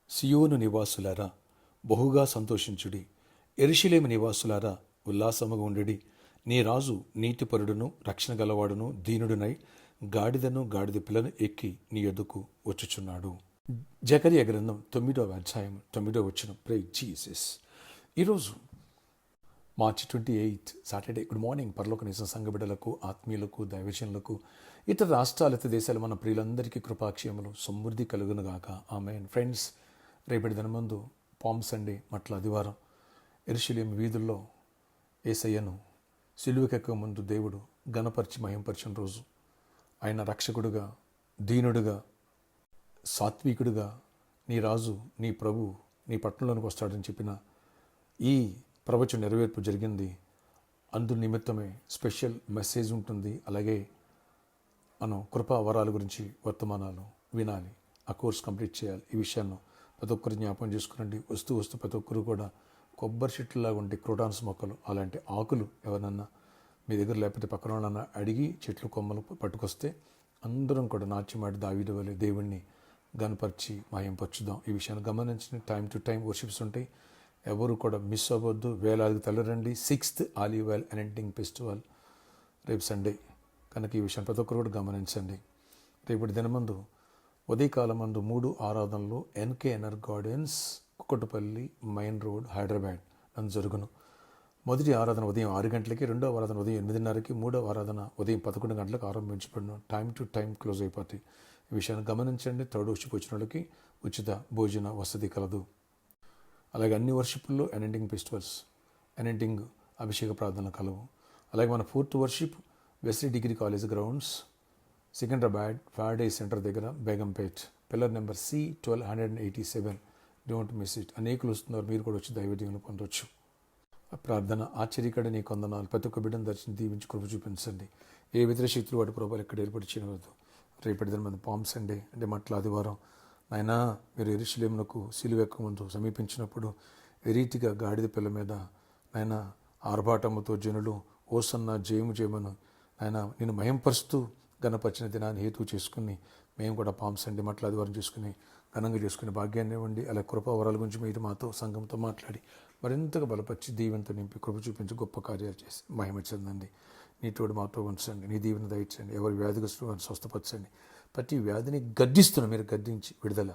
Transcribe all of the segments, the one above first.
సియోను నివాసులారా బహుగా సంతోషించుడి, యెరూషలేము నివాసులారా ఉల్లాసముగా ఉండుడి. నీ రాజు నీతిపరుడును రక్షణ గలవాడును దీనుడునై గాడిదను గాడిద పిల్లను ఎక్కి నీ యొద్దకు వచ్చుచున్నాడు. జకరియా గ్రంథం 9వ అధ్యాయం 9వ వచనం. Praise Jesus. ఈరోజు మార్చి 28 సాటర్డే. గుడ్ మార్నింగ్ పరలోక నిజ సంఘ బిడ్డలకు, ఆత్మీయులకు, దైవజనులకు, ఇతర రాష్ట్రాలు, ఇతర దేశాలు మన ప్రియులందరికీ కృపాక్షేమలు సమృద్ధి కలుగునుగాక. ఆమేన్. ఫ్రెండ్స్, రేపటి దినమందు పామ్ సండే మట్ల ఆదివారం యెరూషలేము వీధుల్లో యేసయ్యను సిలువకెక్క ముందు దేవుడు ఘనపరిచి మహింపరిచిన రోజు. ఆయన రక్షకుడుగా, దీనుడుగా, సాత్వికుడుగా, నీ రాజు, నీ ప్రభు నీ పట్టణంలోనికి వస్తాడని చెప్పిన ఈ ప్రవచన నెరవేర్పు జరిగింది. అందు నిమిత్తమే స్పెషల్ మెసేజ్ ఉంటుంది. అలాగే మనం కృపా వరాల గురించి వర్తమానాలు వినాలి, ఆ కోర్స్ కంప్లీట్ చేయాలి. ఈ విషయాన్ని ప్రతి ఒక్కరు జ్ఞాపకం చేసుకునండి. వస్తూ ప్రతి ఒక్కరు కూడా కొబ్బరి చెట్లులాగా ఉంటే క్రోటాన్స్ మొక్కలు, అలాంటి ఆకులు ఎవరన్నా మీ దగ్గర లేకపోతే పక్కన వాళ్ళన్నా అడిగి చెట్లు కొమ్మలు పట్టుకొస్తే అందరం కూడా నాట్యమాడి దావీదు వలె దేవుణ్ణి గనపరిచి మహింపరచుదాం. ఈ విషయాన్ని గమనించి టైం టు టైం వర్షిప్స్ ఉంటాయి. ఎవరు కూడా మిస్ అవ్వద్దు. వేలాదికి తల్లరండి. 6th olive oil anointing festival రేపు సండే కనుక ఈ విషయం ప్రతి ఒక్కరు కూడా గమనించండి. రేపటి దినమందు ఉదయకాలం మందు 3 ఆరాధనలు NKNR gardens, Kukatpally main road, Hyderabad నందు జరుగును. మొదటి ఆరాధన ఉదయం 6 గంటలకి, రెండవ ఆరాధన ఉదయం 8:30కి, మూడవ ఆరాధన ఉదయం 11 గంటలకు ఆరంభించబడిన. టైం టు టైం క్లోజ్ అయిపోతాయి. ఈ విషయాన్ని గమనించండి. థర్డ్ వర్షిప్ వచ్చిన వాళ్ళకి ఉచిత భోజన వసతి కలదు. అలాగే అన్ని వర్షిప్ల్లో అనెంటింగ్ ఫెస్టివల్స్, అనెంటింగ్ అభిషేక ప్రార్థనలు కలవు. అలాగే మన 4th worship Wesley degree college grounds, Secunderabad Paradise center దగ్గర, Begumpet, pillar number C1287. Don't miss it. అనేకులు వస్తున్నారు. మీరు కూడా వచ్చి దైవ దీవెనలు పొందవచ్చు. ప్రార్థన. ఆశ్చర్యకడ నీ కొందనాలు. ప్రతి ఒక్క బిడ్డను దర్శనం దీవించి కృప చూపించండి. ఏ ఇతర శక్తులు వాటి ప్రభావాలు ఎక్కడ ఏర్పడిచినవద్దు. రేపటి దిన మన పామ్ సండే అంటే మట్ల ఆదివారం. నాయనా, మీరు యెరూషలేమునకు సిలువెక్క ముందు సమీపించినప్పుడు ఏ రీతిగా గాడిద పిల్ల మీద నాయన ఆర్భాటముతో జనులు ఓసన్న జయము చేయమను నాయన నేను మహింపరుస్తూ ఘనపరిచిన దినాన్ని హేతు చేసుకుని మేము కూడా పామ్ సండే మట్ల ఆదివారం చేసుకుని ఘనంగా చేసుకునే భాగ్యాన్ని ఇవ్వండి. అలా కృపా వరాల గురించి మీరు మాతో సంఘంతో మాట్లాడి మరింతగా బలపరిచి దీవెనతో నింపి కృప చూపించి గొప్ప కార్యాలు చేసి మహిమ చెందండి. నీ తోడు మాతో ఉంచండి. నీ దీవెన దయచండి. ఎవరి వ్యాధిగ్రస్తులు వారిని స్వస్థపరచండి. ప్రతి వ్యాధిని గద్దిస్తున్న మీరు గద్దించి విడుదల,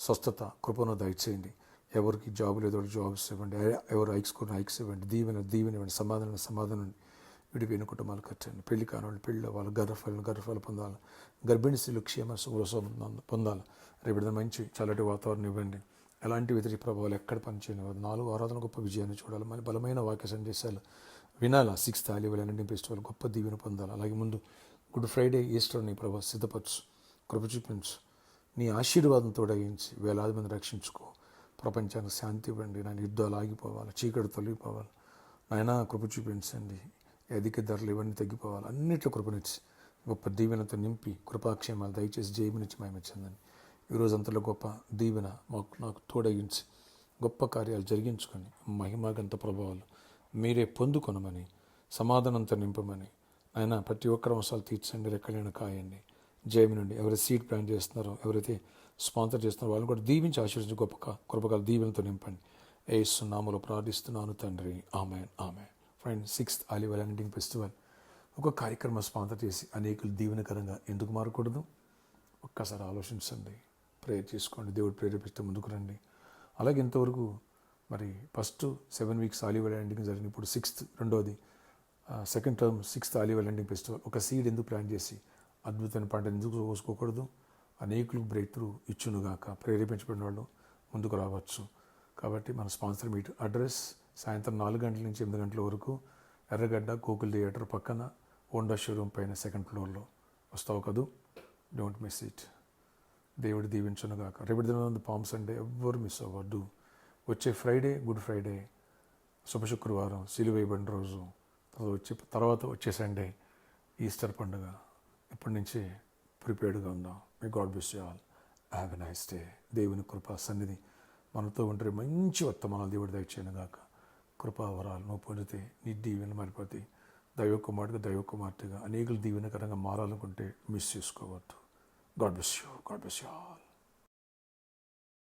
స్వస్థత, కృపను దయచేయండి. ఎవరికి జాబు లేదో జాబ్స్ ఇవ్వండి. ఎవరు ఐక్స్కున్న ఐక్స్ ఇవ్వండి. దీవెన ఇవ్వండి. సమాధానం విడిపోయిన కుటుంబాలు కట్టండి. పెళ్లి కాని వాళ్ళు పెళ్ళి వాళ్ళు గర్భఫలం పొందాలి. గర్భిణీ స్త్రీలు క్షేమ పొందాలి. రేపు మంచి చల్లటి వాతావరణం ఇవ్వండి. ఎలాంటి వ్యతిరేక ప్రభావాలు ఎక్కడ పనిచేయని 4 ఆరాధన గొప్ప విజయాన్ని చూడాలి. మరి బలమైన వాక్య సందేశాలు వినాలా. 6th olive oil anointing festival గొప్ప దీవెన పొందాలి. అలాగే ముందు గుడ్ ఫ్రైడే, ఈస్టర్ నీ ప్రభావ సిద్ధపరచు, కృప చూపించు. నీ ఆశీర్వాదం తోడగించి వేలాది మంది రక్షించుకో. ప్రపంచానికి శాంతి ఇవ్వండి. నాయన యుద్ధాలు ఆగిపోవాలి, చీకటి తొలగిపోవాలి. నాయన కృప చూపించండి. అధిక ధరలు ఇవన్నీ తగ్గిపోవాలి. అన్నిట్లో కృపనిచ్చి గొప్ప దీవెనతో నింపి కృపాక్షేమాలు దయచేసి జయమునిచ్చి మహిమచెందండి. ఈరోజంతలో గొప్ప దీవెన నాకు తోడగించి గొప్ప కార్యాలు జరిగించుకొని మహిమాగంత ప్రభావాలు మీరే పొందుకొనమని, సమాధానంతో నింపమని ఆయన ప్రతి ఒక్కరి అవసరాలు తీర్చండి. రెక్కలైన కాయండి. జయమి నుండి ఎవరైతే సీడ్ ప్లాన్ చేస్తున్నారో, ఎవరైతే స్పాన్సర్ చేస్తున్నారో వాళ్ళని కూడా దీవించి ఆశీర్వదించి గొప్ప కృపగల దీవెనతో నింపండి. యేసు నామములో ప్రార్థిస్తున్నాను తండ్రి. ఆమేన్. Friends, 6th olive oil anointing festival ఒక కార్యక్రమం స్పాన్సర్ చేసి అనేకులు దీవెనకరంగా ఎందుకు మారకూడదు? ఒక్కసారి ఆలోచించండి. ప్రేయర్ చేసుకోండి. దేవుడు ప్రేరేపిస్తే ముందుకు రండి. అలాగే ఇంతవరకు మరి first 7 weeks olive oil anointing జరిగింది. ఇప్పుడు 6th రెండోది second term 6th olive oil anointing festival. ఒక సీడ్ ఎందుకు ప్లాన్ చేసి అద్భుతమైన పంట ఎందుకు కోసుకోకూడదు? అనేకులకు బ్రేక్ త్రూ ఇచ్చునుగాక. ప్రేరేపించబడిన వాళ్ళు ముందుకు రావచ్చు. కాబట్టి మన స్పాన్సర్ మీట్ అడ్రస్ సాయంత్రం 4 గంటల నుంచి 8 గంటల వరకు ఎర్రగడ్డ గోకుల్ థియేటర్ పక్కన హోండా షోరూమ్ పైన 2nd floorలో. వస్తావు కదూ? Don't miss it. దేవుడు దీవించునుగాక. రేపటి దినం పామ్ సండే ఎవ్వరు మిస్ అవ్వద్దు. వచ్చే ఫ్రైడే గుడ్ ఫ్రైడే, శుభ శుక్రవారం సిలువ వేయబడిన రోజు, తర్వాత వచ్చే సండే ఈస్టర్ పండుగ. ఇప్పటి నుంచి ప్రిపేర్డ్గా ఉందాం. May God bless you all. Have a nice day. దేవుని కృపా సన్నిధి మనతో ఉంటే మంచి వర్తమానాలు దేవుడు దయచేయనుగాక. కృపావరాలు నువ్వు పొందితే నీ దీవెన మారిపోతాయి. దైవ కుమార్తెగా అనేకులు దీవెనకరంగా మారాలనుకుంటే మిస్ చేసుకోవద్దు. God bless you. God bless you all.